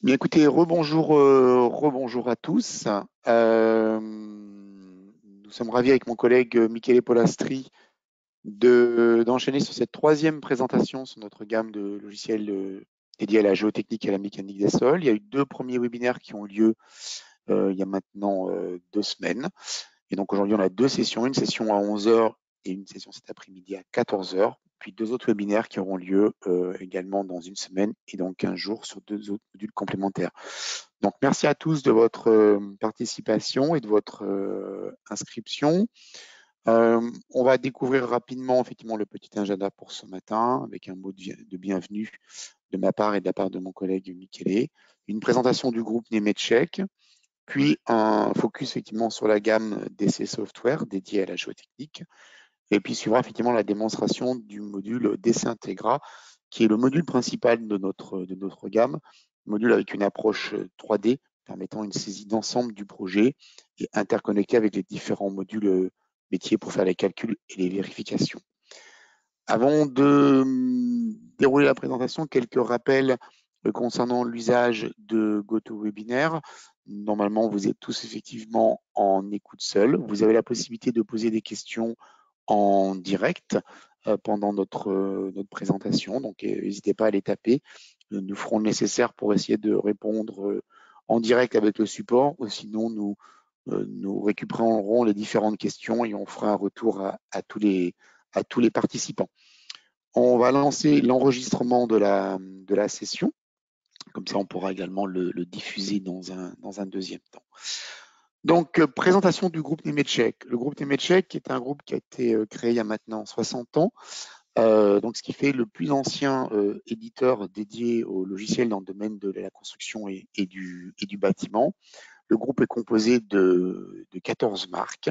Bien, écoutez, rebonjour à tous. Nous sommes ravis avec mon collègue Michele Polastri d'enchaîner sur cette troisième présentation sur notre gamme de logiciels dédiés à la géotechnique et à la mécanique des sols. Il y a eu deux premiers webinaires qui ont eu lieu il y a maintenant 2 semaines. Et donc aujourd'hui, on a deux sessions, une session à 11 heures et une session cet après-midi à 14 heures, puis deux autres webinaires qui auront lieu également dans une semaine et dans 15 jours sur deux autres modules complémentaires. Donc merci à tous de votre participation et de votre inscription. On va découvrir rapidement effectivement le petit agenda pour ce matin avec un mot de bienvenue de ma part et de la part de mon collègue Michele, une présentation du groupe Nemetschek, puis un focus effectivement sur la gamme DC Software dédiée à la géotechnique, et puis suivra effectivement la démonstration du module DC Integra, qui est le module principal de notre gamme, module avec une approche 3D permettant une saisie d'ensemble du projet et interconnecté avec les différents modules métiers pour faire les calculs et les vérifications. Avant de dérouler la présentation, quelques rappels concernant l'usage de GoToWebinar. Normalement, vous êtes tous effectivement en écoute seule. Vous avez la possibilité de poser des questions en direct pendant notre présentation. Donc, n'hésitez pas à les taper. Nous ferons le nécessaire pour essayer de répondre en direct avec le support, ou sinon nous récupérerons les différentes questions et on fera un retour à tous les participants. On va lancer l'enregistrement de la session. Comme ça, on pourra également le diffuser dans un deuxième temps. Donc, présentation du groupe Nemetschek. Le groupe Nemetschek est un groupe qui a été créé il y a maintenant 60 ans, donc ce qui fait le plus ancien éditeur dédié aux logiciels dans le domaine de la construction et du bâtiment. Le groupe est composé de 14 marques,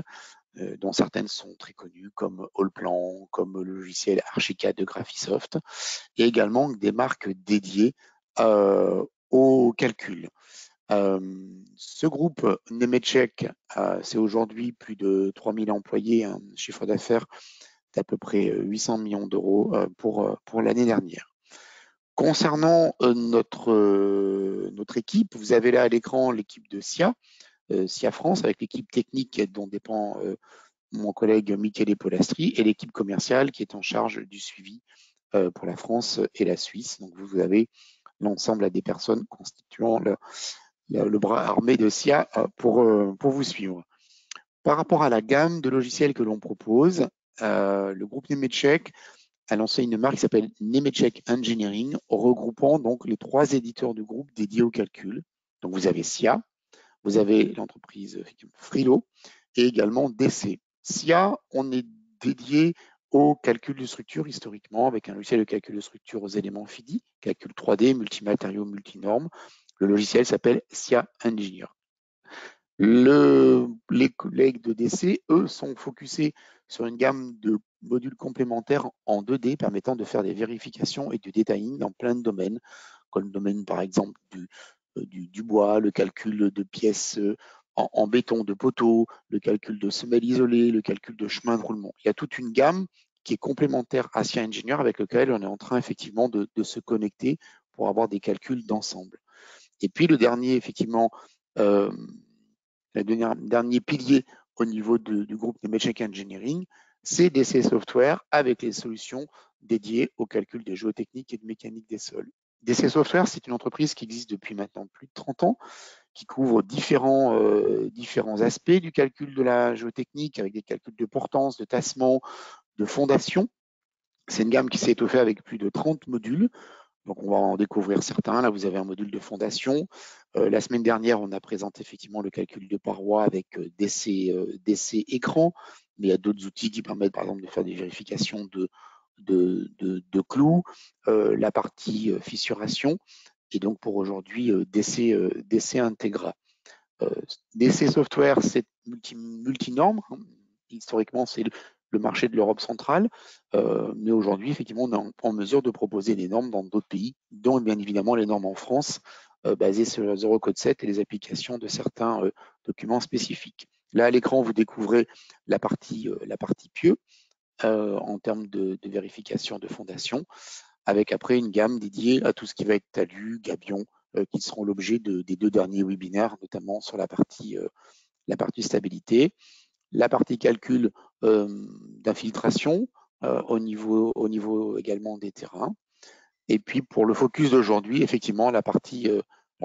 dont certaines sont très connues, comme Allplan, comme le logiciel Archicad de Graphisoft, et également des marques dédiées au calcul. Ce groupe Nemetschek, c'est aujourd'hui plus de 3000 employés, un chiffre d'affaires d'à peu près 800 millions d'euros pour l'année dernière. Concernant notre équipe, vous avez là à l'écran l'équipe de SIA, SIA France, avec l'équipe technique dont dépend mon collègue Michele Polastri, et l'équipe commerciale qui est en charge du suivi pour la France et la Suisse. Donc vous avez l'ensemble des personnes constituant le bras armé de SIA pour vous suivre. Par rapport à la gamme de logiciels que l'on propose, le groupe Nemetschek a lancé une marque qui s'appelle Nemetschek Engineering, regroupant donc les 3 éditeurs du groupe dédiés au calcul. Donc vous avez SIA, vous avez l'entreprise Frilo et également DC. SIA, on est dédié au calcul de structure historiquement avec un logiciel de calcul de structure aux éléments FIDI, calcul 3D, multimatériaux, multinormes. Le logiciel s'appelle SIA Engineer. Les collègues de DC, eux, sont focusés sur une gamme de modules complémentaires en 2D permettant de faire des vérifications et du detailing dans plein de domaines, comme le domaine par exemple du bois, le calcul de pièces en béton de poteaux, le calcul de semelles isolées, le calcul de chemin de roulement. Il y a toute une gamme qui est complémentaire à SIA Engineer avec lequel on est en train effectivement de se connecter pour avoir des calculs d'ensemble. Et puis le dernier, effectivement, le dernier pilier au niveau du groupe Nemetschek Engineering, c'est DC Software avec les solutions dédiées au calcul des géotechniques et de mécanique des sols. DC Software, c'est une entreprise qui existe depuis maintenant plus de 30 ans, qui couvre différents aspects du calcul de la géotechnique, avec des calculs de portance, de tassement, de fondation. C'est une gamme qui s'est étoffée avec plus de 30 modules. Donc, on va en découvrir certains. Là, vous avez un module de fondation. La semaine dernière, on a présenté effectivement le calcul de parois avec DC écran, mais il y a d'autres outils qui permettent, par exemple, de faire des vérifications de clous, la partie fissuration, et donc pour aujourd'hui, DC Integra. DC Software, c'est multinorme. Historiquement, c'est le marché de l'Europe centrale. Mais aujourd'hui, effectivement, on est en mesure de proposer des normes dans d'autres pays, dont bien évidemment les normes en France, basées sur le 0 code 7 et les applications de certains documents spécifiques. Là, à l'écran, vous découvrez la partie pieux en termes de vérification de fondation, avec après une gamme dédiée à tout ce qui va être talus, gabion, qui seront l'objet des 2 derniers webinaires, notamment sur la partie stabilité, la partie calcul d'infiltration au niveau également des terrains. Et puis pour le focus d'aujourd'hui, effectivement, la partie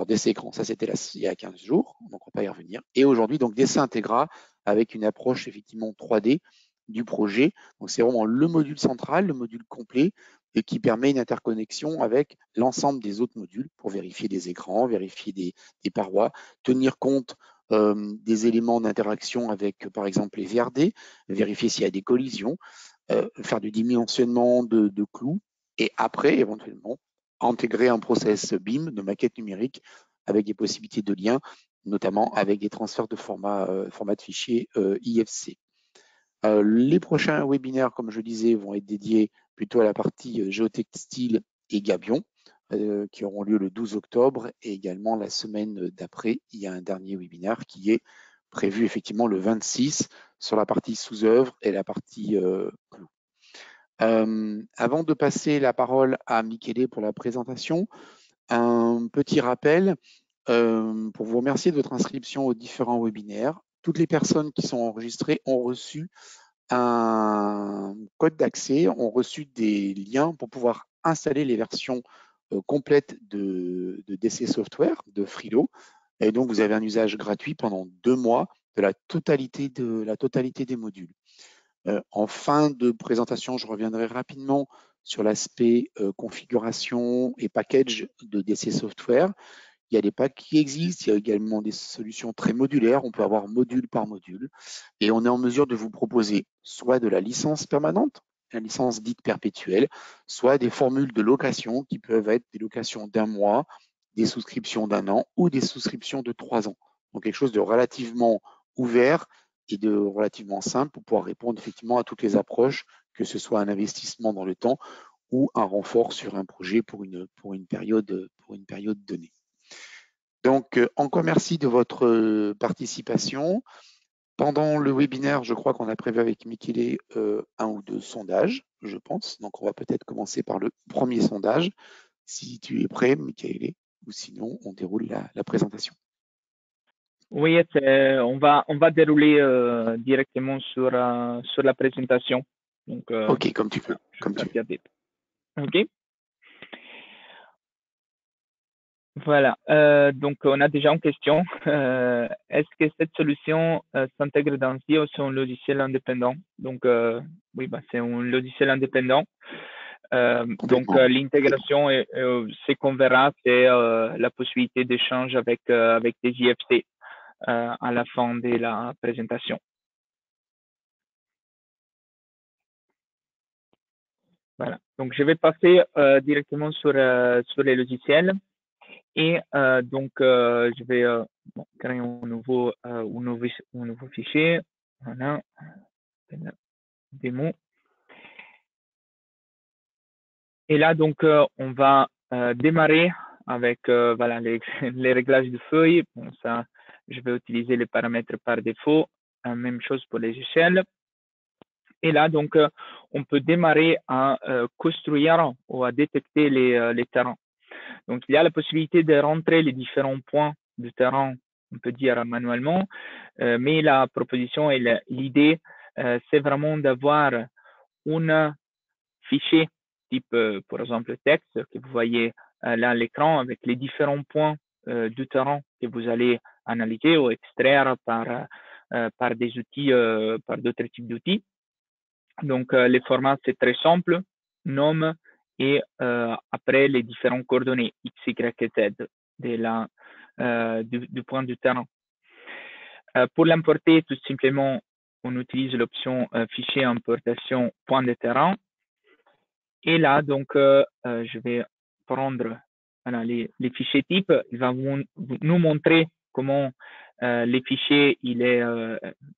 dessin écran, ça c'était il y a 15 jours, donc on va pas y revenir. Et aujourd'hui, donc dessin intégral avec une approche effectivement 3D du projet. Donc c'est vraiment le module central, le module complet, et qui permet une interconnexion avec l'ensemble des autres modules pour vérifier des écrans, vérifier des parois, tenir compte des éléments d'interaction avec par exemple les VRD, vérifier s'il y a des collisions, faire du dimensionnement de clous, et après, éventuellement, intégrer un process BIM de maquette numérique avec des possibilités de lien, notamment avec des transferts de format de fichiers IFC. Les prochains webinaires, comme je disais, vont être dédiés plutôt à la partie géotextile et gabion, qui auront lieu le 12 octobre, et également la semaine d'après, il y a un dernier webinaire qui est prévu effectivement le 26 sur la partie sous-œuvre et la partie clou. Avant de passer la parole à Michele pour la présentation, un petit rappel pour vous remercier de votre inscription aux différents webinaires. Toutes les personnes qui sont enregistrées ont reçu un code d'accès, ont reçu des liens pour pouvoir installer les versions complètes de DC Software, de Frilo. Et donc, vous avez un usage gratuit pendant 2 mois de la totalité des modules. En fin de présentation, je reviendrai rapidement sur l'aspect configuration et package de DC Software. Il y a des packs qui existent, il y a également des solutions très modulaires, on peut avoir module par module, et on est en mesure de vous proposer soit de la licence permanente, la licence dite perpétuelle, soit des formules de location qui peuvent être des locations d'1 mois, des souscriptions d'1 an ou des souscriptions de 3 ans. Donc quelque chose de relativement ouvert et de relativement simple pour pouvoir répondre effectivement à toutes les approches, que ce soit un investissement dans le temps ou un renfort sur un projet pour une période donnée. Donc, encore merci de votre participation. Pendant le webinaire, je crois qu'on a prévu avec Michele 1 ou 2 sondages, je pense. Donc, on va peut-être commencer par le premier sondage. Si tu es prêt, Michele, ou sinon, on déroule la présentation. Oui, on va dérouler directement sur la présentation. Donc, ok, comme tu peux. Ok. Voilà. Donc, on a déjà une question. Est-ce que cette solution s'intègre dans SIA ou c'est un logiciel indépendant? Donc, oui, c'est un logiciel indépendant. Donc, l'intégration, ce qu'on verra, c'est la possibilité d'échange avec des IFC. À la fin de la présentation. Voilà. Donc, je vais passer directement sur les logiciels et donc je vais créer un nouveau fichier. Voilà. Démo. Et là, donc, on va démarrer avec voilà, les réglages de feuilles. Bon, ça, je vais utiliser les paramètres par défaut. Même chose pour les échelles. Et là, donc, on peut démarrer à construire ou à détecter les terrains. Donc, il y a la possibilité de rentrer les différents points du terrain, on peut dire manuellement, mais la proposition et l'idée, c'est vraiment d'avoir un fichier type, par exemple, texte que vous voyez là à l'écran avec les différents points du terrain que vous allez analyser ou extraire par des outils, par d'autres types d'outils. Donc, les formats, c'est très simple, nom et après les différentes coordonnées X, Y et Z du point du terrain. Pour l'importer, tout simplement, on utilise l'option fichier importation point de terrain. Et là, donc, je vais prendre voilà, les fichiers types. Il va nous montrer comment les fichiers, il est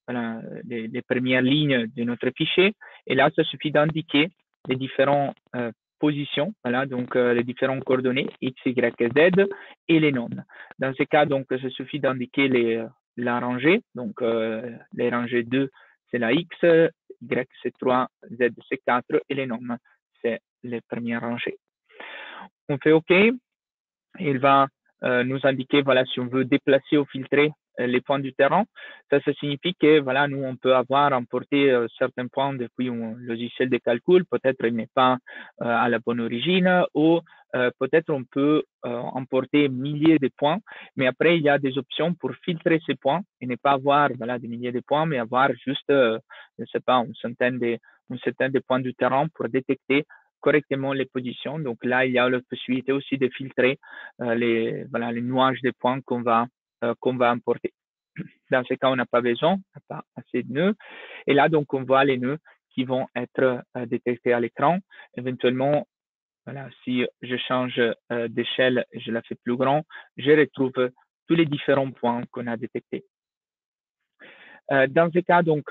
voilà, les premières lignes de notre fichier. Et là, ça suffit d'indiquer les différentes positions, voilà, donc les différentes coordonnées X, Y, Z et les noms. Dans ce cas, donc, ça suffit d'indiquer la rangée. Donc, les rangées 2, c'est la X, Y, c'est 3, Z, c'est 4 et les noms, c'est les premières rangées. On fait OK. Il va nous indiquer, voilà, si on veut déplacer ou filtrer les points du terrain. Ça signifie que, voilà, nous, on peut avoir importé certains points depuis un logiciel de calcul. Peut-être il n'est pas à la bonne origine ou peut-être on peut importer milliers de points, mais après, il y a des options pour filtrer ces points et ne pas avoir, voilà, des milliers de points, mais avoir juste, je ne sais pas, une centaine de points du terrain pour détecter correctement les positions. Donc là, il y a la possibilité aussi de filtrer voilà, les nuages de points qu'on va importer. Dans ce cas, on n'a pas besoin, on n'a pas assez de nœuds. Et là, donc, on voit les nœuds qui vont être détectés à l'écran. Éventuellement, voilà, si je change d'échelle et je la fais plus grand, je retrouve tous les différents points qu'on a détectés. Dans ce cas, donc,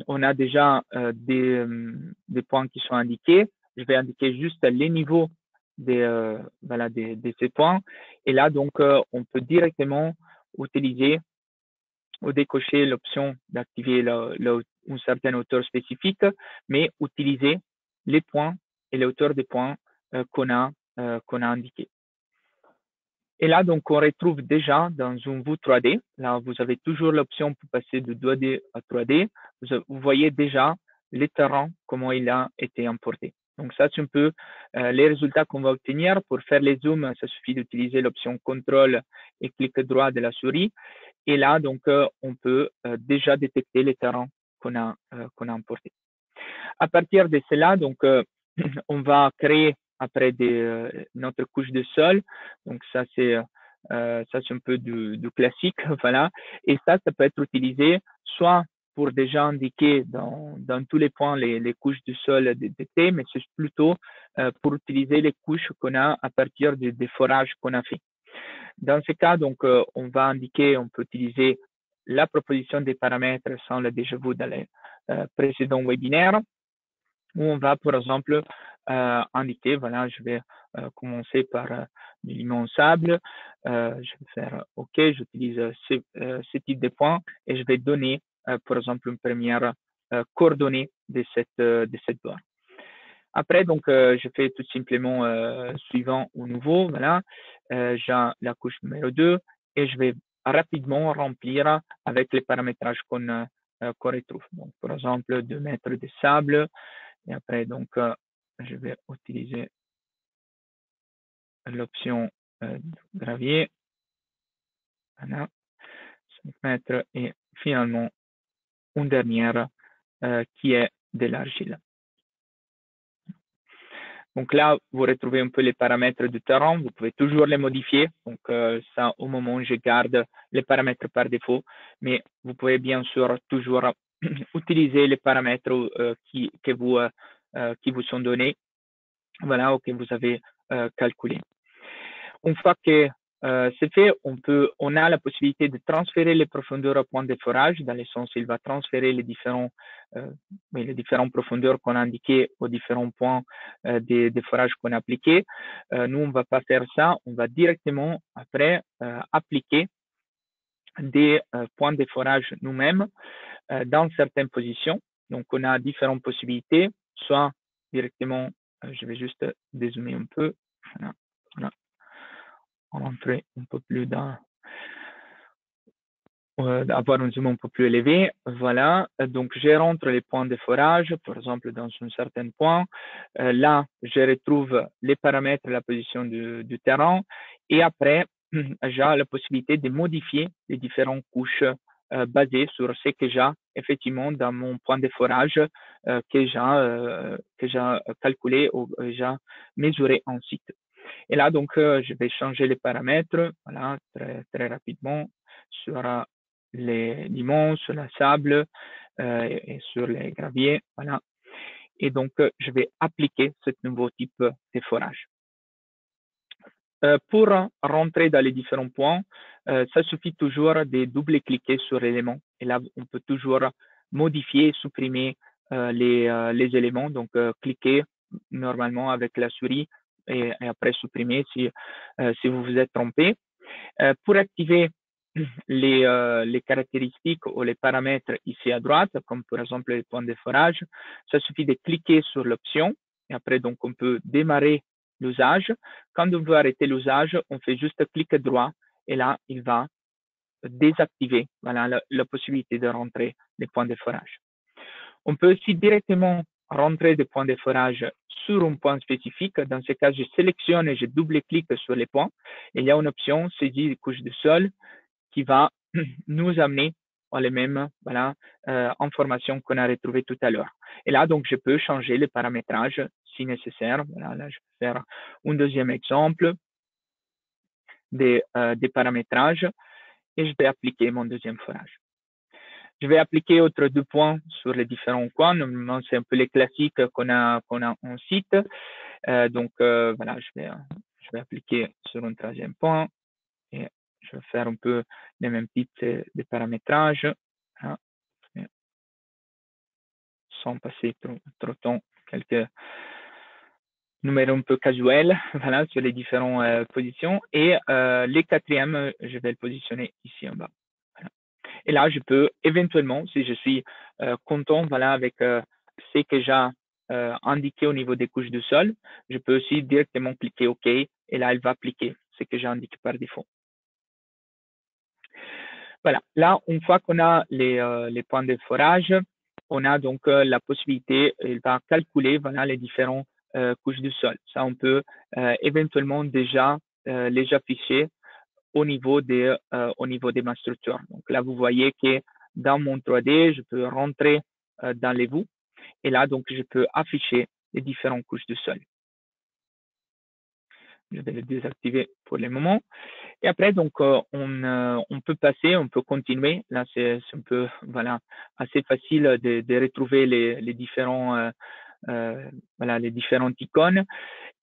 on a déjà des points qui sont indiqués. Je vais indiquer juste les niveaux voilà, de ces points. Et là, donc, on peut directement utiliser ou décocher l'option d'activer une certaine hauteur spécifique, mais utiliser les points et les hauteurs des points qu'on a indiqués. Et là, donc, on retrouve déjà dans une vue 3D. Là, vous avez toujours l'option pour passer de 2D à 3D. Vous voyez déjà les terrains, comment il a été importé. Donc, ça, c'est un peu les résultats qu'on va obtenir. Pour faire les zooms, ça suffit d'utiliser l'option contrôle et clic droit de la souris. Et là, donc, on peut déjà détecter les terrains qu'on a importés. À partir de cela, donc, on va créer après notre couche de sol. Donc, ça, c'est un peu du classique, voilà. Et ça peut être utilisé soit pour déjà indiquer dans tous les points les couches du sol détectées, mais c'est plutôt pour utiliser les couches qu'on a à partir des forages qu'on a fait. Dans ce cas, donc, on va indiquer, on peut utiliser la proposition des paramètres sans le déjà vu dans les précédents webinaires, où on va, par exemple, indiquer, voilà, je vais commencer par du limon sable, je vais faire OK, j'utilise ce type de points et je vais donner, par exemple, une première coordonnée de cette barre. Après, donc, je fais tout simplement suivant ou nouveau, voilà, j'ai la couche numéro 2 et je vais rapidement remplir avec les paramétrages qu'on retrouve. Donc, par exemple, 2 mètres de sable. Et après, donc, je vais utiliser l'option gravier. Voilà, 5 mètres et finalement une dernière qui est de l'argile. Donc là, vous retrouvez un peu les paramètres du terrain. Vous pouvez toujours les modifier. Donc ça, au moment où je garde les paramètres par défaut. Mais vous pouvez bien sûr toujours utiliser les paramètres qui vous sont donnés, voilà, ou que vous avez calculés. Une fois que c'est fait, on a la possibilité de transférer les profondeurs au point de forage, dans le sens où il va transférer les différentes profondeurs qu'on a indiquées aux différents points des forages qu'on a appliqués. Nous, on ne va pas faire ça, on va directement après appliquer des points de forage nous-mêmes dans certaines positions. Donc, on a différentes possibilités, soit directement, je vais juste dézoomer un peu, voilà. Rentrer un peu plus dans avoir un zoom un peu plus élevé. Voilà, donc je rentre les points de forage, par exemple dans un certain point. Là, je retrouve les paramètres, la position du terrain et après, j'ai la possibilité de modifier les différentes couches basées sur ce que j'ai effectivement dans mon point de forage que j'ai calculé ou j'ai mesuré en site. Et là, donc, je vais changer les paramètres, voilà, très, très rapidement sur les limons, sur la sable et sur les graviers, voilà. Et donc, je vais appliquer ce nouveau type de forage. Pour rentrer dans les différents points, ça suffit toujours de double-cliquer sur l'élément. Et là, on peut toujours modifier et supprimer les éléments. Donc, cliquer normalement avec la souris et après supprimer si vous vous êtes trompé. Pour activer les caractéristiques ou les paramètres ici à droite, comme par exemple les points de forage, ça suffit de cliquer sur l'option et après donc on peut démarrer l'usage. Quand on veut arrêter l'usage, on fait juste clic droit et là, il va désactiver voilà, la possibilité de rentrer les points de forage. On peut aussi directement rentrer des points de forage sur un point spécifique. Dans ce cas, je sélectionne et je double-clique sur les points. Et il y a une option saisie de couche de sol qui va nous amener à les mêmes voilà, informations qu'on a retrouvées tout à l'heure. Et là, donc, je peux changer les paramétrages si nécessaire. Voilà, là, je vais faire un deuxième exemple des paramétrages et je vais appliquer mon deuxième forage. Je vais appliquer autres 2 points sur les différents coins. Normalement, c'est un peu les classiques qu'on a en site. Donc, voilà, je vais appliquer sur un 3e point et je vais faire un peu les mêmes types de paramétrages. Hein, sans passer trop de temps, quelques numéros un peu casuels voilà, sur les différentes positions. Et les 4e, je vais le positionner ici en bas. Voilà. Et là, je peux éventuellement, si je suis content voilà, avec ce que j'ai indiqué au niveau des couches de sol, je peux aussi directement cliquer OK et là, elle va appliquer ce que j'ai indiqué par défaut. Voilà, là, une fois qu'on a les points de forage, on a donc la possibilité, il va calculer voilà, les différentes couches du sol. Ça, on peut éventuellement déjà les afficher au niveau de ma structure. Donc là, vous voyez que dans mon 3D, je peux rentrer dans les bouts et là, donc, je peux afficher les différentes couches du sol. Je vais le désactiver pour le moment. Et après, donc, on peut passer, on peut continuer. Là, c'est un peu, voilà, assez facile de retrouver les différents, voilà, les différentes icônes.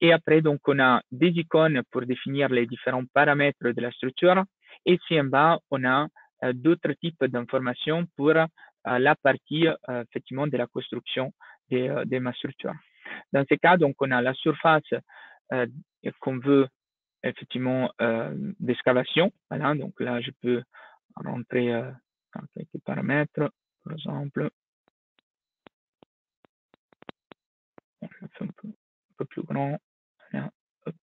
Et après, donc, on a des icônes pour définir les différents paramètres de la structure. Et ici en bas, on a d'autres types d'informations pour la partie, effectivement, de la construction de ma structure. Dans ce cas, donc, on a la surface qu'on veut effectivement d'excavation. Voilà, donc là, je peux rentrer dans quelques paramètres, par exemple. On le fait un peu plus grand. Voilà, hop.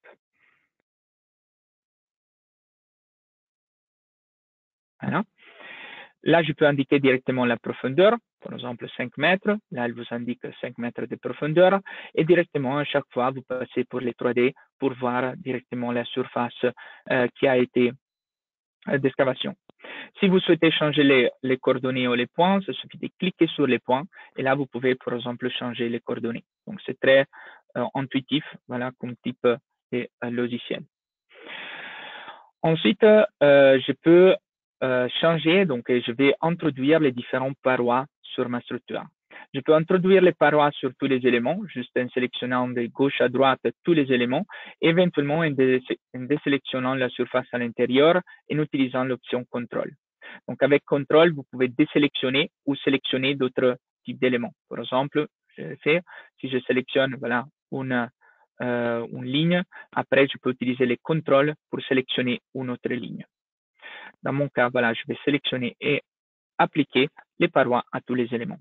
Voilà. Là, je peux indiquer directement la profondeur, par exemple 5 mètres. Là, elle vous indique 5 mètres de profondeur. Et directement, à chaque fois, vous passez pour les 3D pour voir directement la surface qui a été d'excavation. Si vous souhaitez changer les coordonnées ou les points, il suffit de cliquer sur les points et là, vous pouvez, par exemple, changer les coordonnées. Donc, c'est très intuitif, voilà, comme type de logiciel. Ensuite, je peux changer, donc je vais introduire les différentes parois sur ma structure. Je peux introduire les parois sur tous les éléments, juste en sélectionnant de gauche à droite tous les éléments, éventuellement en désélectionnant la surface à l'intérieur et en utilisant l'option contrôle. Donc avec contrôle, vous pouvez désélectionner ou sélectionner d'autres types d'éléments. Par exemple, je vais faire, si je sélectionne voilà, une ligne, après je peux utiliser les contrôles pour sélectionner une autre ligne. Dans mon cas, voilà, je vais sélectionner et appliquer les parois à tous les éléments.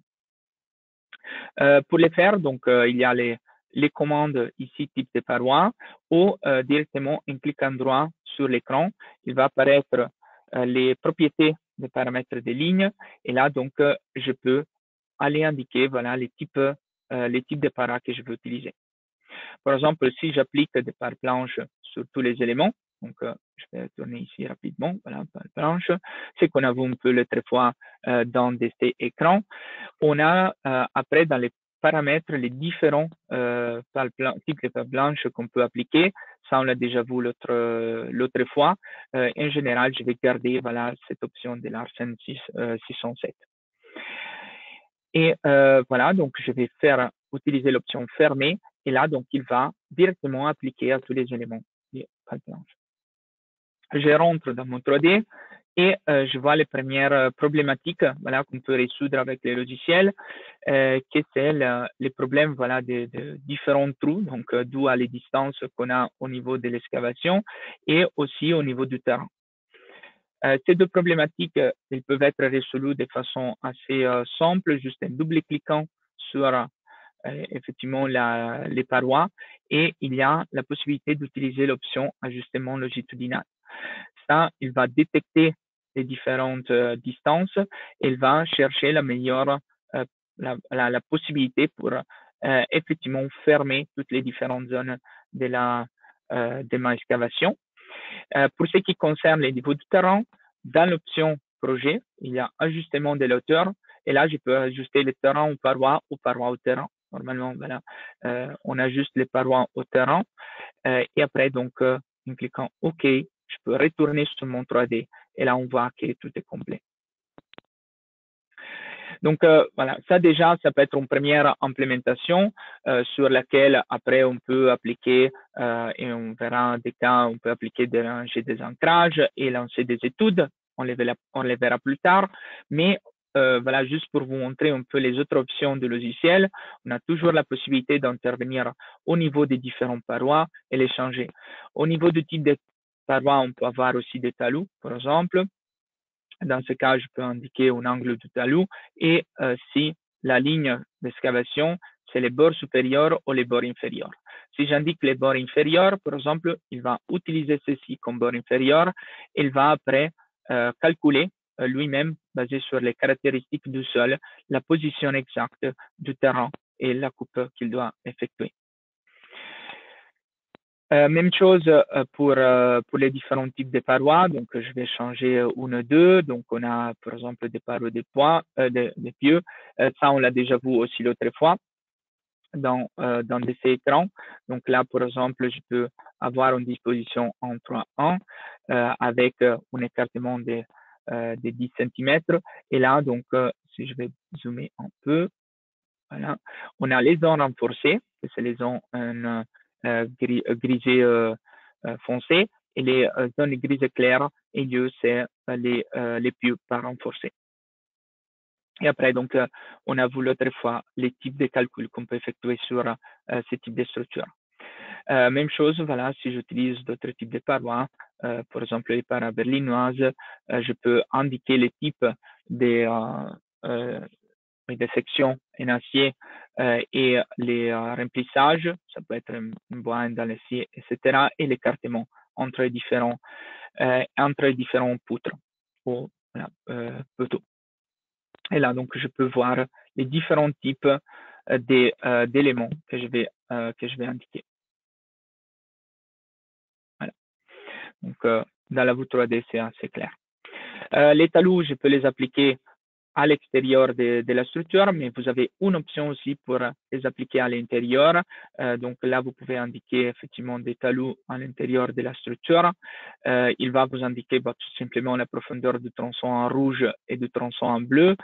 Pour les faire, donc, il y a les commandes ici, type de parois, ou directement en cliquant droit sur l'écran, il va apparaître les propriétés des paramètres des lignes. Et là, donc, je peux aller indiquer voilà, les types de parois que je veux utiliser. Par exemple, si j'applique des pares blanches sur tous les éléments, donc je vais tourner ici rapidement, voilà, pares blanches, c'est qu'on a vu un peu l'autre fois dans ces écrans. On a après dans les paramètres les différents types de pares blanches qu'on peut appliquer. Ça, on l'a déjà vu l'autre fois. En général, je vais garder voilà, cette option de l'Arsen 607. Et voilà, donc je vais utiliser l'option fermer. Et là, donc, il va directement appliquer à tous les éléments des pares blanches. Je rentre dans mon 3D et je vois les premières problématiques voilà, qu'on peut résoudre avec les logiciels, que c'est les problèmes voilà, de différents trous, donc d'où à les distances qu'on a au niveau de l'excavation et aussi au niveau du terrain. Ces deux problématiques, elles peuvent être résolues de façon assez simple, juste en double-cliquant sur effectivement les parois et il y a la possibilité d'utiliser l'option ajustement longitudinal. Ça, il va détecter les différentes distances et il va chercher la meilleure, la possibilité pour effectivement fermer toutes les différentes zones de ma excavation. Pour ce qui concerne les niveaux du terrain, dans l'option projet, il y a ajustement de la hauteur et là, je peux ajuster les terrains aux parois au terrain. Normalement, voilà, on ajuste les parois au terrain et après, donc, en cliquant OK, je peux retourner sur mon 3D et là, on voit que tout est complet. Donc, voilà, ça déjà, ça peut être une première implémentation sur laquelle après on peut appliquer et on verra des cas, on peut appliquer des ancrages et lancer des études. On les verra plus tard. Mais voilà, juste pour vous montrer un peu les autres options du logiciel, on a toujours la possibilité d'intervenir au niveau des différentes parois et les changer. Au niveau du type de parois, on peut avoir aussi des talus, par exemple. Dans ce cas, je peux indiquer un angle du talus et si la ligne d'excavation, c'est les bords supérieurs ou les bords inférieurs. Si j'indique les bords inférieurs, par exemple, il va utiliser ceci comme bord inférieur. Il va après calculer lui-même, basé sur les caractéristiques du sol, la position exacte du terrain et la coupe qu'il doit effectuer. Même chose pour les différents types de parois. Donc, je vais changer une ou deux. Donc, on a, par exemple, des parois de des pieux. Ça, on l'a déjà vu aussi l'autre fois dans ces écrans. Donc, là, par exemple, je peux avoir une disposition en 3-1 avec un écartement de 10 cm. Et là, donc, si je vais zoomer un peu, voilà, on a les zones renforcées, c'est les zones grisées foncées, et les zones grises claires et lieu, c'est les pieux pas renforcés. Et après, donc, on a vu l'autre fois les types de calculs qu'on peut effectuer sur ce type de structure. Même chose, voilà, si j'utilise d'autres types de parois, par exemple les parois berlinoises, je peux indiquer les types des sections en acier et les remplissages, ça peut être un bois dans l'acier, etc. et l'écartement entre les différents poutres ou poteaux. Et là, donc, je peux voir les différents types d'éléments que je vais indiquer. Voilà. Donc, dans la vue 3D, c'est assez clair. Les talus, je peux les appliquer à l'extérieur de la structure, mais vous avez une option aussi pour les appliquer à l'intérieur. Donc là, vous pouvez indiquer effectivement des talus à l'intérieur de la structure. Il va vous indiquer tout simplement la profondeur du tronçon en rouge et du tronçon en bleu.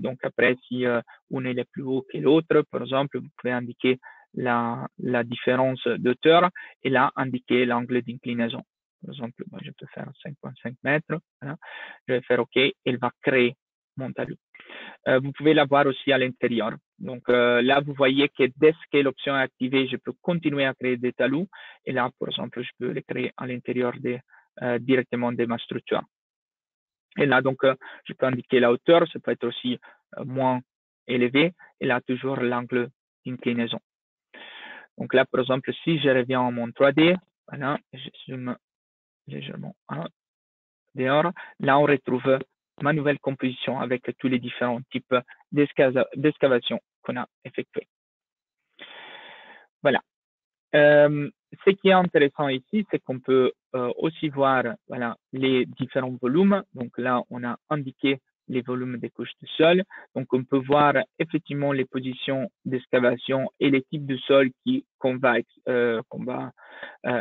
Donc après, si une est plus haut que l'autre, par exemple, vous pouvez indiquer la différence d'auteur et là, indiquer l'angle d'inclinaison. Par exemple, moi, je peux faire 5,5 mètres. Voilà. Je vais faire OK. Il va créer mon talus. Vous pouvez l'avoir aussi à l'intérieur. Donc là, vous voyez que dès que l'option est activée, je peux continuer à créer des talus. Et là, par exemple, je peux les créer à l'intérieur directement de ma structure. Et là, donc, je peux indiquer la hauteur. Ça peut être aussi moins élevé. Et là, toujours l'angle d'inclinaison. Donc là, par exemple, si je reviens à mon 3D, voilà, je zoome légèrement dehors. Là, on retrouve ma nouvelle composition avec tous les différents types d'excavation qu'on a effectués. Voilà. Ce qui est intéressant ici, c'est qu'on peut aussi voir voilà, les différents volumes. Donc là, on a indiqué les volumes des couches du sol. Donc, on peut voir effectivement les positions d'excavation et les types de sol qu'on va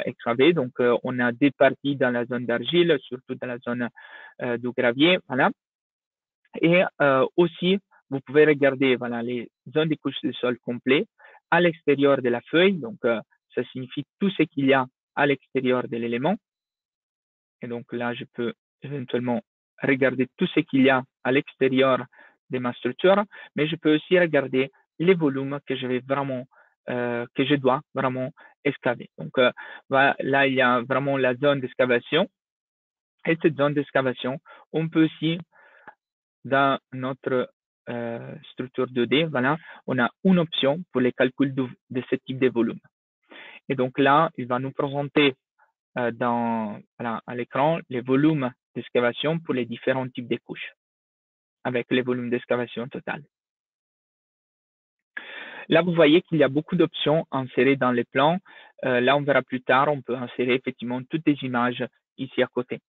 excaver. Donc, on a des parties dans la zone d'argile, surtout dans la zone du gravier. Voilà. Et aussi, vous pouvez regarder voilà, les zones de couches de sol complets à l'extérieur de la feuille. Donc, ça signifie tout ce qu'il y a à l'extérieur de l'élément. Et donc là, je peux éventuellement regarder tout ce qu'il y a à l'extérieur de ma structure, mais je peux aussi regarder les volumes que je vais vraiment, que je dois vraiment excaver. Donc voilà, là, il y a vraiment la zone d'excavation. Et cette zone d'excavation, on peut aussi, dans notre structure 2D, voilà, on a une option pour les calculs de ce type de volume. Et donc là, il va nous présenter voilà, à l'écran les volumes d'excavation pour les différents types de couches, avec les volumes d'excavation total. Là, vous voyez qu'il y a beaucoup d'options insérées dans les plans. Là, on verra plus tard, on peut insérer effectivement toutes les images ici à côté.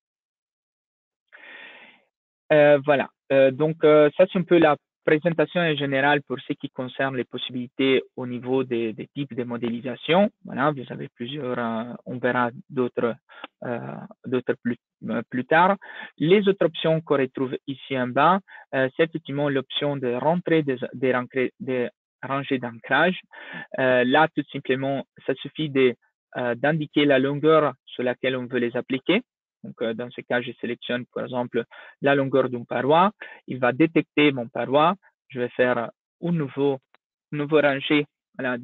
Voilà, donc ça c'est un peu la présentation en général pour ce qui concerne les possibilités au niveau des types de modélisation. Voilà, vous avez plusieurs, on verra d'autres plus tard. Les autres options qu'on retrouve ici en bas, c'est effectivement l'option de rentrer des rangées d'ancrage. Là, tout simplement, ça suffit d'indiquer la longueur sur laquelle on veut les appliquer. Donc, dans ce cas, je sélectionne, par exemple, la longueur d'une paroi. Il va détecter mon paroi. Je vais faire un nouveau rangée voilà,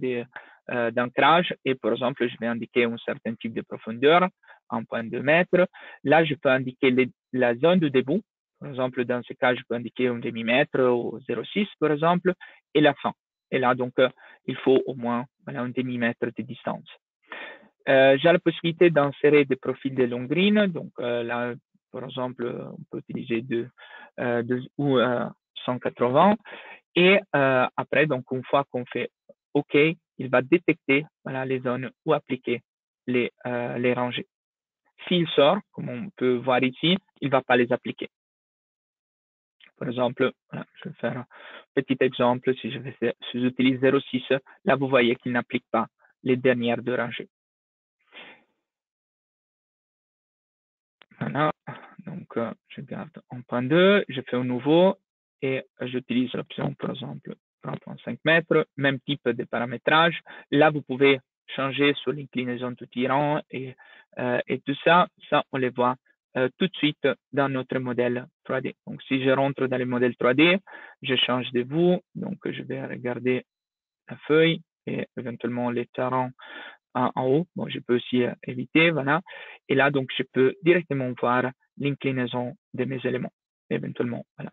d'ancrage. Et, par exemple, je vais indiquer un certain type de profondeur, 1,2 mètres. Là, je peux indiquer la zone de début. Par exemple, dans ce cas, je peux indiquer un demi-mètre ou 0,6, par exemple, et la fin. Et là, donc, il faut au moins voilà, un demi-mètre de distance. J'ai la possibilité d'insérer des profils de longrines. Donc là, par exemple, on peut utiliser 180. Et après, donc une fois qu'on fait OK, il va détecter voilà, les zones où appliquer les rangées. S'il sort, comme on peut voir ici, il ne va pas les appliquer. Par exemple, voilà, je vais faire un petit exemple. Si j'utilise 0,6, là, vous voyez qu'il n'applique pas les dernières deux rangées. Voilà, donc je garde 1.2, je fais un nouveau et j'utilise l'option, par exemple, 3.5 mètres, même type de paramétrage. Là, vous pouvez changer sur l'inclinaison du tirant et tout ça, on les voit tout de suite dans notre modèle 3D. Donc, si je rentre dans le modèle 3D, je change de vue, donc je vais regarder la feuille et éventuellement les tirants en haut. Bon, je peux aussi éviter, voilà. Et là, donc, je peux directement voir l'inclinaison de mes éléments, éventuellement, voilà,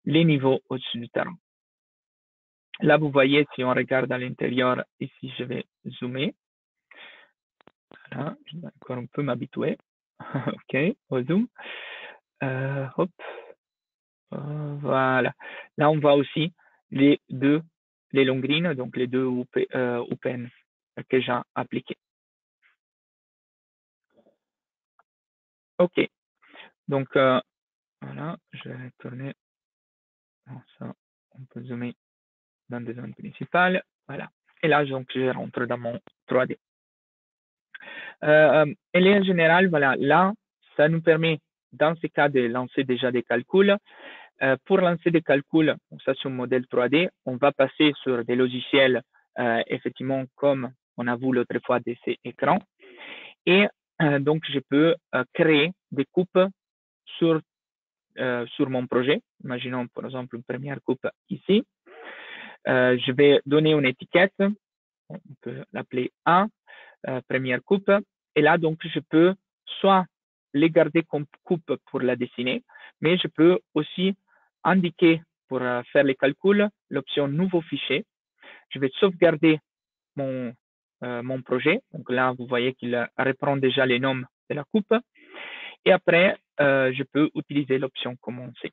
les niveaux au-dessus du terrain. Là, vous voyez, si on regarde à l'intérieur, ici, je vais zoomer. Voilà, je dois encore un peu m'habituer. OK, au zoom. Hop. Voilà. Là, on voit aussi les longrines, donc les deux UPN que j'ai appliqués. OK. Donc, voilà, je vais tourner. Ça, on peut zoomer dans des zones principales. Voilà. Et là, donc, je rentre dans mon 3D. Et en général, voilà, là, ça nous permet, dans ce cas, de lancer déjà des calculs. Pour lancer des calculs, ça c'est un modèle 3D, on va passer sur des logiciels, effectivement, comme on a vu l'autre fois de ces écrans. Et donc, je peux créer des coupes sur mon projet. Imaginons par exemple une première coupe ici. Je vais donner une étiquette, on peut l'appeler A, première coupe. Et là, donc, je peux soit les garder comme coupe pour la dessiner, mais je peux aussi indiquer pour faire les calculs l'option nouveau fichier. Je vais sauvegarder mon projet. Donc là, vous voyez qu'il reprend déjà les noms de la coupe. Et après, je peux utiliser l'option commencer.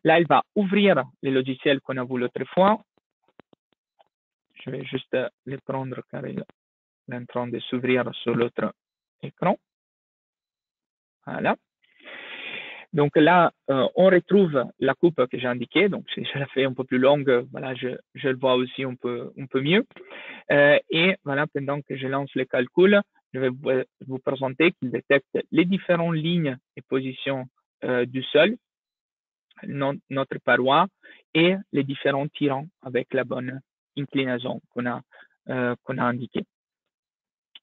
Là, il va ouvrir les logiciels qu'on a vu l'autre fois. Je vais juste les prendre car il est en train de s'ouvrir sur l'autre écran. Voilà. Donc là, on retrouve la coupe que j'ai indiquée. Donc, si je la fais un peu plus longue, voilà, je le vois aussi un peu mieux. Et voilà, pendant que je lance le calcul, je vais vous présenter qu'il détecte les différentes lignes et positions du sol, notre paroi et les différents tirants avec la bonne inclinaison qu'on a indiqué.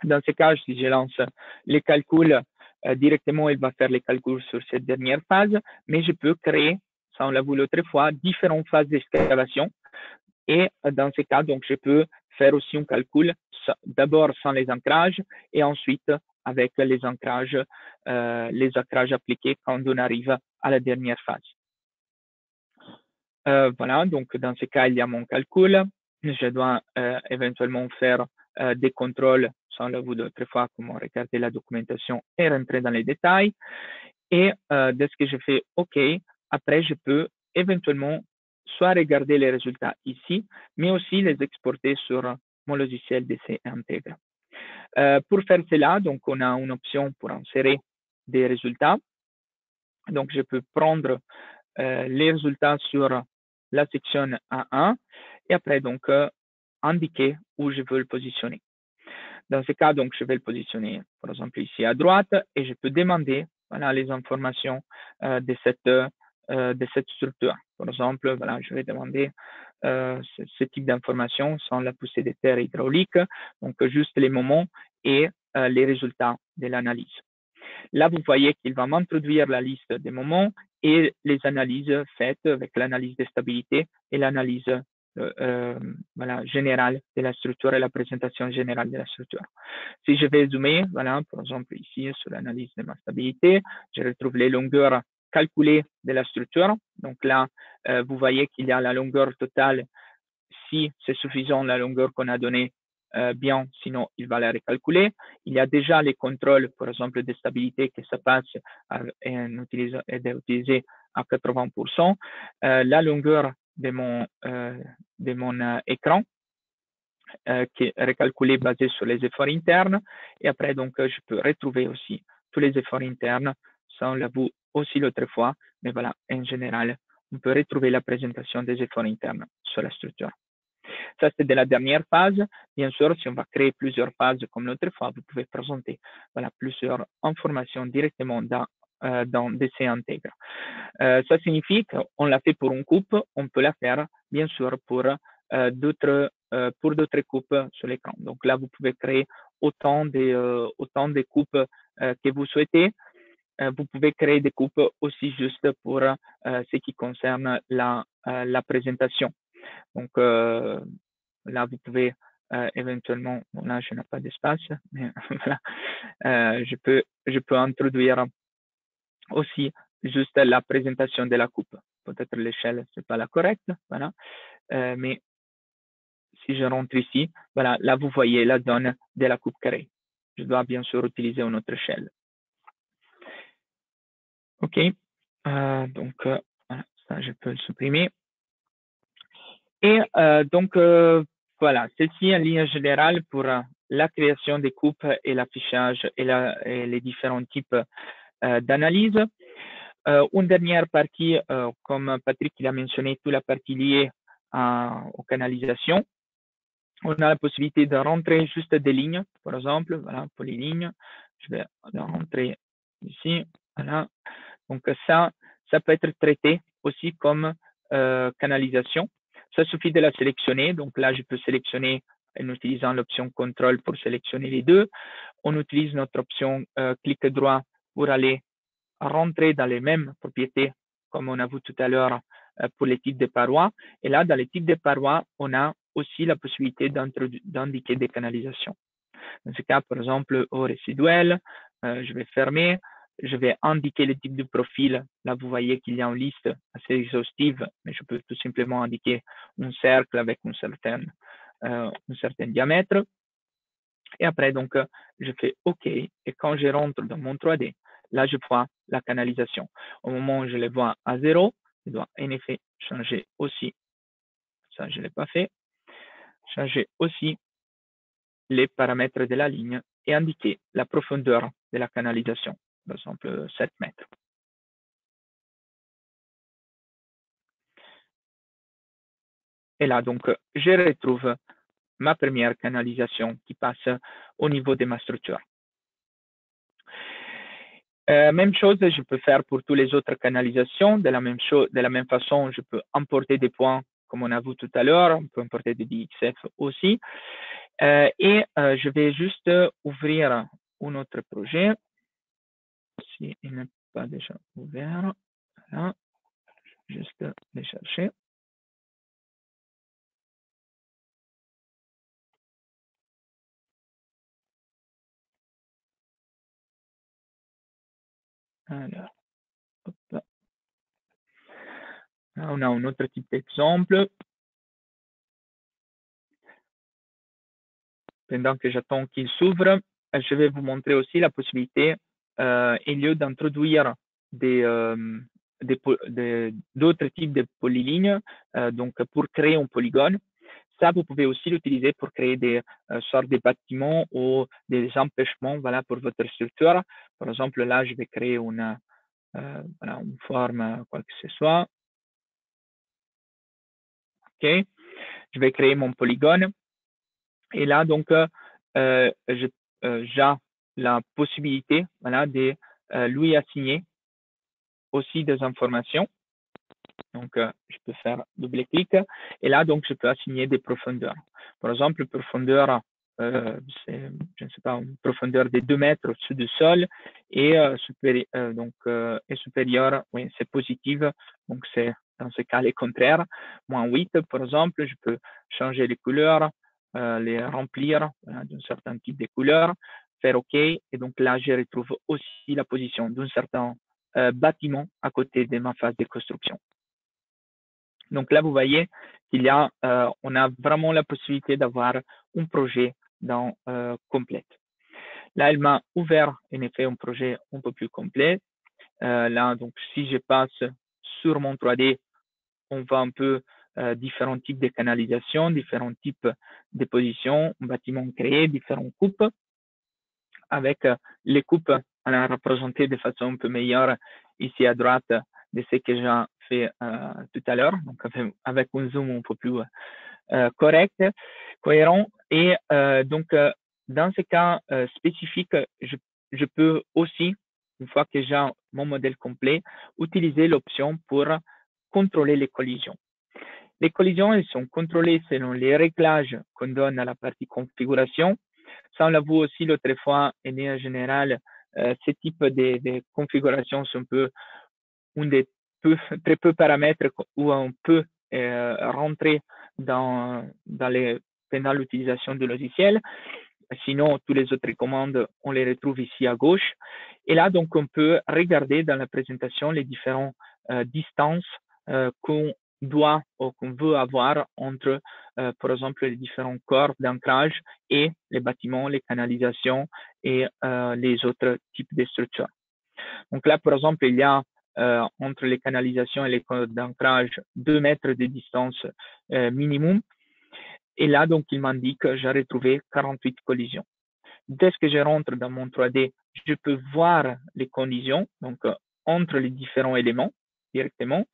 Dans ce cas, si je lance les calculs, directement, il va faire les calculs sur cette dernière phase, mais je peux créer, ça on l'a vu l'autre fois, différentes phases d'excavation. Et dans ce cas, donc, je peux faire aussi un calcul d'abord sans les ancrages et ensuite avec les ancrages appliqués quand on arrive à la dernière phase. Voilà, donc dans ce cas, il y a mon calcul. Je dois éventuellement faire des contrôles sans la vue d'autres fois, comme regarder la documentation et rentrer dans les détails. Et dès que je fais OK, après, je peux éventuellement soit regarder les résultats ici, mais aussi les exporter sur mon logiciel DC Intègre. Pour faire cela, donc, on a une option pour insérer des résultats. Donc, je peux prendre les résultats sur la section A1 et après, donc, indiquer où je veux le positionner. Dans ce cas, donc, je vais le positionner, par exemple, ici à droite et je peux demander voilà, les informations de cette structure. Par exemple, voilà, je vais demander ce type d'informations sans la poussée des terres hydrauliques, donc juste les moments et les résultats de l'analyse. Là, vous voyez qu'il va m'introduire la liste des moments et les analyses faites avec l'analyse de stabilité et l'analyse voilà, générale de la structure et la présentation générale de la structure. Si je vais zoomer, voilà, par exemple ici sur l'analyse de ma stabilité, je retrouve les longueurs calculées de la structure. Donc là, vous voyez qu'il y a la longueur totale. Si c'est suffisant la longueur qu'on a donnée, bien, sinon il va la recalculer. Il y a déjà les contrôles, par exemple, de stabilité que ça passe d'utiliser à 80%. La longueur de mon écran qui est recalculé basé sur les efforts internes. Et après, donc, je peux retrouver aussi tous les efforts internes. Ça, on l'a vu aussi l'autre fois. Mais voilà, en général, on peut retrouver la présentation des efforts internes sur la structure. Ça, c'est de la dernière phase. Bien sûr, si on va créer plusieurs phases comme l'autre fois, vous pouvez présenter voilà, plusieurs informations directement dans DC Intègre. Ça signifie qu'on l'a fait pour une coupe, on peut la faire, bien sûr, pour d'autres coupes sur l'écran. Donc là, vous pouvez créer autant de coupes que vous souhaitez. Vous pouvez créer des coupes aussi juste pour ce qui concerne la présentation. Donc là, vous pouvez éventuellement, bon, là, je n'ai pas d'espace, mais voilà, je peux introduire aussi juste la présentation de la coupe. Peut-être l'échelle, c'est pas la correcte, voilà. Mais si je rentre ici, voilà, là, vous voyez la zone de la coupe carrée. Je dois bien sûr utiliser une autre échelle. OK. Donc, voilà, ça, je peux le supprimer. Et donc, voilà, ceci en ligne générale pour la création des coupes et l'affichage et les différents types d'analyse. Une dernière partie, comme Patrick l'a mentionné, toute la partie liée aux canalisations. On a la possibilité de rentrer juste des lignes, par exemple, voilà, pour les lignes. Je vais rentrer ici, voilà. Donc ça peut être traité aussi comme canalisation. Ça suffit de la sélectionner. Donc là, je peux sélectionner en utilisant l'option contrôle pour sélectionner les deux. On utilise notre option clic droit pour aller rentrer dans les mêmes propriétés comme on a vu tout à l'heure pour les types de parois. Et là, dans les types de parois, on a aussi la possibilité d'indiquer des canalisations. Dans ce cas, par exemple, au résiduel, je vais fermer, je vais indiquer le type de profil. Là, vous voyez qu'il y a une liste assez exhaustive, mais je peux tout simplement indiquer un cercle avec un certain diamètre. Et après, donc, je fais OK. Et quand je rentre dans mon 3D, là, je vois la canalisation. Au moment où je le vois à 0, je dois en effet changer aussi, ça je ne l'ai pas fait, changer aussi les paramètres de la ligne et indiquer la profondeur de la canalisation, par exemple 7 mètres. Et là, donc, je retrouve ma première canalisation qui passe au niveau de ma structure. Même chose, je peux faire pour toutes les autres canalisations. De la même façon, je peux importer des points comme on a vu tout à l'heure. On peut importer des DXF aussi. Et je vais juste ouvrir un autre projet. Si il n'est pas déjà ouvert, voilà. Juste les chercher. Alors, hop. On a un autre type d'exemple. Pendant que j'attends qu'il s'ouvre, je vais vous montrer aussi la possibilité, au lieu d'introduire d'autres types de polylignes, donc pour créer un polygone, ça, vous pouvez aussi l'utiliser pour créer des sortes de bâtiments ou des empêchements, voilà, pour votre structure. Par exemple, là, je vais créer voilà, une forme, quoi que ce soit. OK. Je vais créer mon polygone. Et là, donc, j'ai la possibilité, voilà, de lui assigner aussi des informations. Donc, je peux faire double-clic. Et là, donc, je peux assigner des profondeurs. Par exemple, profondeur, c'est, je ne sais pas, une profondeur de 2 mètres au-dessus du sol et supérieure, oui, c'est positive. Donc, c'est dans ce cas les contraires. -8, par exemple, je peux changer les couleurs, les remplir voilà, d'un certain type de couleurs, faire OK. Et donc là, je retrouve aussi la position d'un certain bâtiment à côté de ma phase de construction. Donc là, vous voyez qu'il y a, on a vraiment la possibilité d'avoir un projet complète. Là, elle m'a ouvert en effet un projet un peu plus complet. Là, donc, si je passe sur mon 3D, on voit un peu différents types de canalisation, différents types de positions, un bâtiment créé, différentes coupes, avec les coupes représentées de façon un peu meilleure ici à droite de ce que j'ai fait tout à l'heure, donc avec un zoom un peu plus correct, cohérent. Et donc, dans ce cas spécifique, je peux aussi, une fois que j'ai mon modèle complet, utiliser l'option pour contrôler les collisions. Les collisions, elles sont contrôlées selon les réglages qu'on donne à la partie configuration. Ça, on l'a vu aussi l'autre fois, et en général, ce type de configuration sont très peu paramètres où on peut rentrer pendant l'utilisation du logiciel. Sinon, toutes les autres commandes, on les retrouve ici à gauche. Et là, donc, on peut regarder dans la présentation les différentes distances qu'on doit ou qu'on veut avoir entre, par exemple, les différents corps d'ancrage et les bâtiments, les canalisations et les autres types de structures. Donc là, par exemple, il y a entre les canalisations et les corps d'ancrage 2 mètres de distance minimum. Et là, donc, il m'indique que j'ai retrouvé 48 collisions. Dès que je rentre dans mon 3D, je peux voir les collisions, donc entre les différents éléments directement,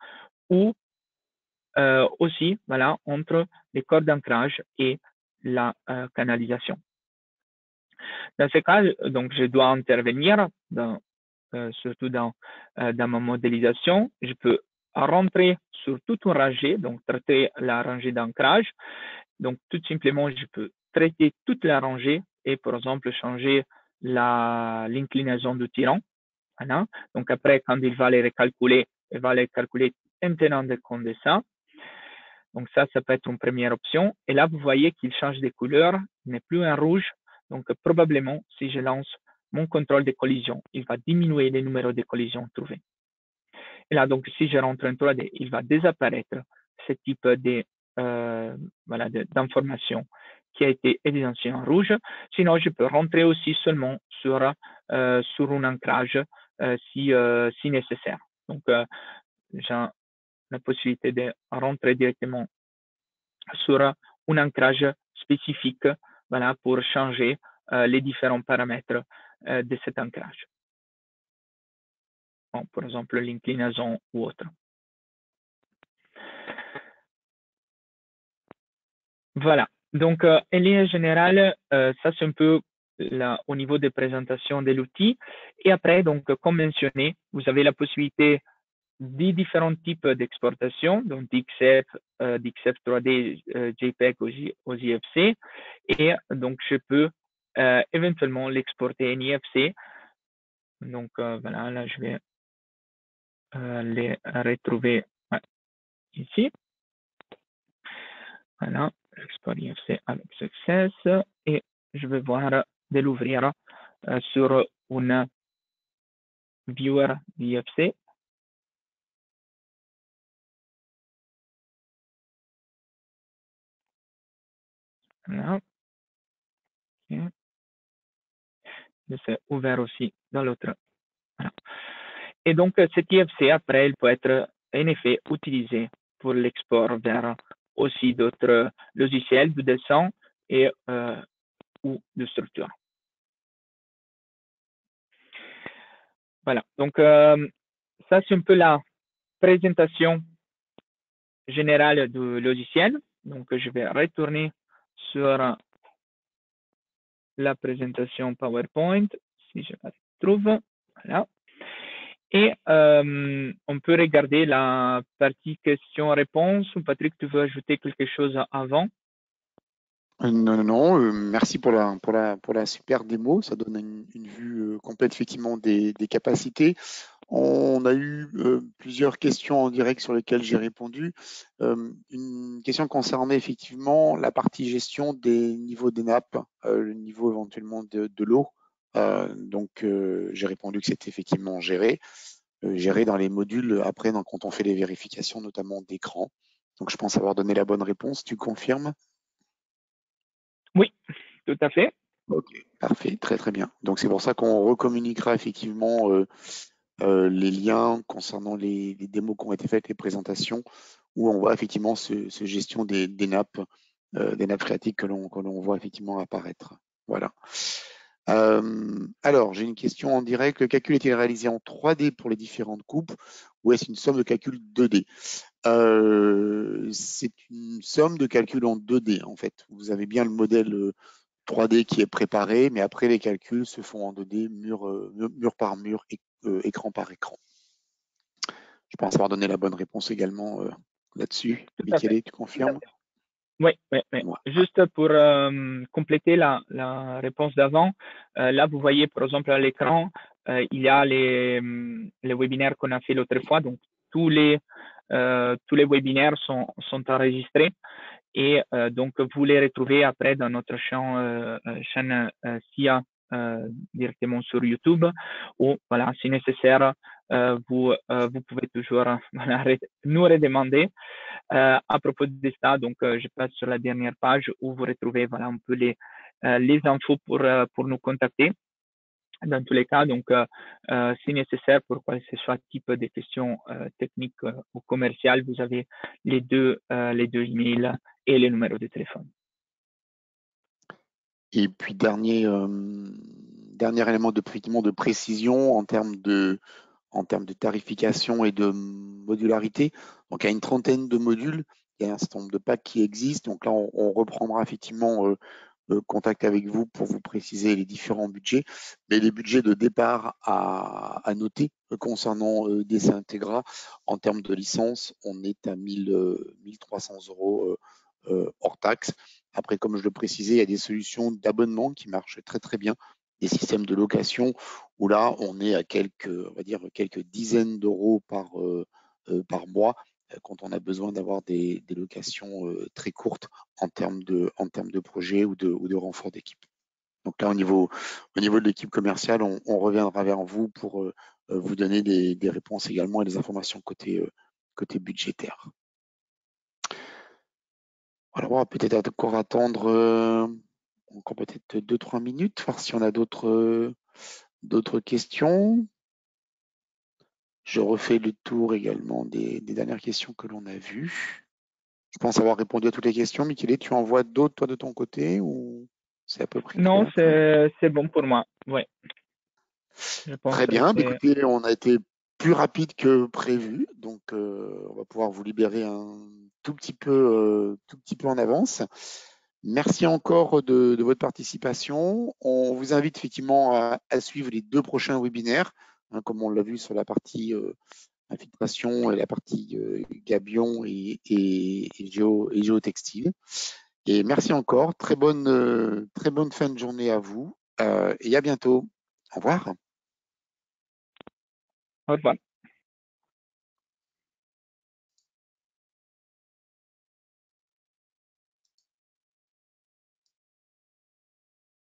ou aussi, voilà, entre les corps d'ancrage et la canalisation. Dans ce cas, donc, je dois intervenir, surtout dans ma modélisation. Je peux rentrer sur toute une rangée, donc traiter la rangée d'ancrage. Donc, tout simplement, je peux traiter toute la rangée et, par exemple, changer l'inclinaison du tirant. Voilà. Donc, après, quand il va les recalculer, il va les calculer en tenant compte de ça. Donc, ça peut être une première option. Et là, vous voyez qu'il change de couleur, il n'est plus en rouge. Donc, probablement, si je lance mon contrôle de collision, il va diminuer les numéros de collisions trouvés. Et là, donc, si je rentre en 3D, il va disparaître ce type d'information qui a été évidencié en rouge. Sinon, je peux rentrer aussi seulement sur un ancrage si nécessaire. Donc, j'ai la possibilité de rentrer directement sur un ancrage spécifique, voilà, pour changer les différents paramètres de cet ancrage. Bon, par exemple, l'inclinaison ou autre. Voilà. Donc, en ligne générale, ça c'est un peu au niveau de présentation de l'outil. Et après, donc, comme mentionné, vous avez la possibilité des différents types d'exportation, donc d'XF, d'XF 3D, JPEG aux IFC. Et donc, je peux éventuellement l'exporter en IFC. Donc, voilà, là, je vais les retrouver ici. Voilà, l'export IFC avec succès. Et je vais voir de l'ouvrir sur un viewer d'IFC. Voilà. Ok. C'est ouvert aussi dans l'autre. Voilà. Et donc, cet IFC, après, il peut être en effet utilisé pour l'export vers aussi d'autres logiciels de dessin et ou de structure. Voilà. Donc, ça, c'est un peu la présentation générale du logiciel. Donc, je vais retourner sur la présentation PowerPoint, si je la trouve. Voilà. Et on peut regarder la partie questions-réponses. Patrick, tu veux ajouter quelque chose avant? Non, non, non, merci pour la super démo. Ça donne une vue complète effectivement des capacités. On a eu plusieurs questions en direct sur lesquelles j'ai répondu. Une question concernait effectivement la partie gestion des niveaux des nappes, le niveau éventuellement de l'eau. Donc, j'ai répondu que c'était effectivement géré dans les modules après quand on fait les vérifications, notamment d'écran. Donc, je pense avoir donné la bonne réponse. Tu confirmes? Oui, tout à fait. Ok, parfait, très très bien. Donc, c'est pour ça qu'on recommuniquera effectivement les liens concernant les démos qui ont été faites, les présentations, où on voit effectivement ce gestion des nappes phréatiques que l'on voit effectivement apparaître. Voilà. Alors, j'ai une question en direct. Le calcul est-il réalisé en 3D pour les différentes coupes ou est-ce une somme de calcul 2D? C'est une somme de calcul en 2D en fait. Vous avez bien le modèle 3D qui est préparé, mais après les calculs se font en 2D, mur par mur, écran par écran. Je pense avoir donné la bonne réponse également là-dessus. Tout à fait. Michele, tu confirmes? Oui, oui, oui. Ouais. Juste pour compléter la réponse d'avant, là, vous voyez, par exemple, à l'écran, il y a les webinaires qu'on a fait l'autre fois. Donc, tous les webinaires sont enregistrés et donc, vous les retrouvez après dans notre chaîne SIA directement sur YouTube ou, voilà, si nécessaire, vous pouvez toujours voilà, nous redemander. À propos de ça, donc je passe sur la dernière page où vous retrouvez voilà un peu les infos pour nous contacter. Dans tous les cas, donc si nécessaire pour quoi que ce soit type de questions techniques ou commerciales, vous avez les deux emails et les numéros de téléphone. Et puis dernier élément de précision en termes de tarification et de modularité. Donc, il y a une trentaine de modules, il y a un certain nombre de packs qui existent. Donc là, on reprendra effectivement contact avec vous pour vous préciser les différents budgets. Mais les budgets de départ à noter concernant DC Integra, en termes de licence, on est à 1300 € hors taxe. Après, comme je le précisais, il y a des solutions d'abonnement qui marchent très très bien, des systèmes de location où là, on est à on va dire quelques dizaines d'euros par mois quand on a besoin d'avoir des locations très courtes en termes de projet ou de renfort d'équipe. Donc là, au niveau de l'équipe commerciale, on reviendra vers vous pour vous donner des réponses également et des informations côté budgétaire. Alors, on va peut-être encore attendre encore peut-être 2-3 minutes, voir si on a d'autres questions. Je refais le tour également des dernières questions que l'on a vues. Je pense avoir répondu à toutes les questions. Michele, tu en vois d'autres, toi, de ton côté, ou c'est à peu près Non, clair? c'est bon pour moi. Oui, je pense Très que bien. c'est Écoutez, on a été plus rapide que prévu, donc on va pouvoir vous libérer un tout petit peu en avance. Merci encore de votre participation. On vous invite effectivement à suivre les 2 prochains webinaires, hein, comme on l'a vu sur la partie infiltration et la partie gabion et géotextile. Et merci encore. Très bonne fin de journée à vous et à bientôt. Au revoir. au revoir.